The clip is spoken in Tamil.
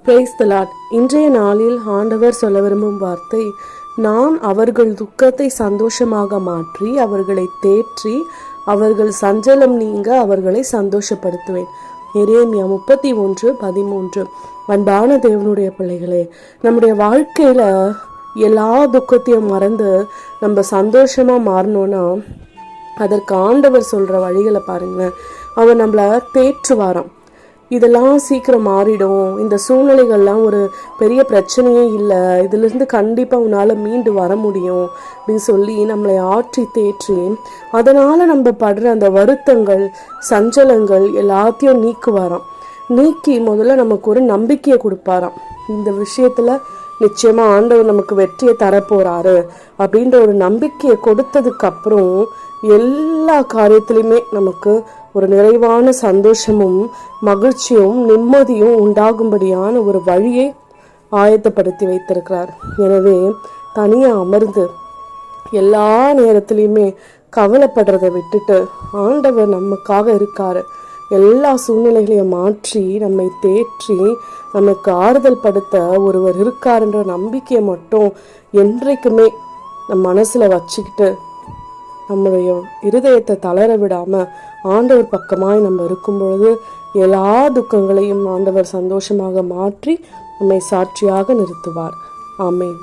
Praise the Lord. இன்றைய நாளில் ஆண்டவர் சொல்ல விரும்பும் வார்த்தை, நான் அவர்கள் துக்கத்தை சந்தோஷமாக மாற்றி அவர்களை தேற்றி அவர்கள் சஞ்சலம் நீங்க அவர்களை சந்தோஷப்படுத்துவேன். எரேமியா 31:13. அன்பான தேவனுடைய பிள்ளைகளே, நம்முடைய வாழ்க்கையில எல்லா துக்கத்தையும் மறந்து நம்ம சந்தோஷமா மாறணும்னா அதற்கு ஆண்டவர் சொல்ற வழிகளை பாருங்க. அவர் நம்மளை தேற்றுவாராம். இதெல்லாம் சீக்கிரம் மாறிடும், இந்த சூழ்நிலைகள்லாம் ஒரு பெரிய பிரச்சனையே இல்லை, இதிலிருந்து கண்டிப்பாக உன்னால் மீண்டு வர முடியும் அப்படின்னு சொல்லி நம்மளை ஆற்றி தேற்றி அதனால் நம்ம படுற அந்த வருத்தங்கள் சஞ்சலங்கள் எல்லாத்தையும் நீக்குவாராம். நீக்கி முதல்ல நமக்கு ஒரு நம்பிக்கையை கொடுப்பாராம். இந்த விஷயத்தில் நிச்சயமாக ஆண்டவர் நமக்கு வெற்றியை தரப்போகிறாரு அப்படின்ற ஒரு நம்பிக்கையை கொடுத்ததுக்கு அப்புறம் எல்லா காரியத்திலையுமே நமக்கு ஒரு நிறைவான சந்தோஷமும் மகிழ்ச்சியும் நிம்மதியும் உண்டாகும்படியான ஒரு வழியை ஆயத்தப்படுத்தி வைத்திருக்கிறார். எனவே தனியாக அமர்ந்து எல்லா நேரத்துலையுமே கவலைப்படுறதை விட்டுட்டு ஆண்டவர் நமக்காக இருக்காரு, எல்லா சூழ்நிலைகளையும் மாற்றி நம்மை தேற்றி நமக்கு ஆறுதல் படுத்த ஒருவர் இருக்காருன்ற நம்பிக்கையை மட்டும் என்றைக்குமே நம் மனசில் வச்சுக்கிட்டு நம்முடைய இருதயத்தை தளர விடாமல் ஆண்டவர் பக்கமாய் நம்ம இருக்கும் பொழுது எல்லா துக்கங்களையும் ஆண்டவர் சந்தோஷமாக மாற்றி நம்மை சாட்சியாக நிறுத்துவார். ஆமென்.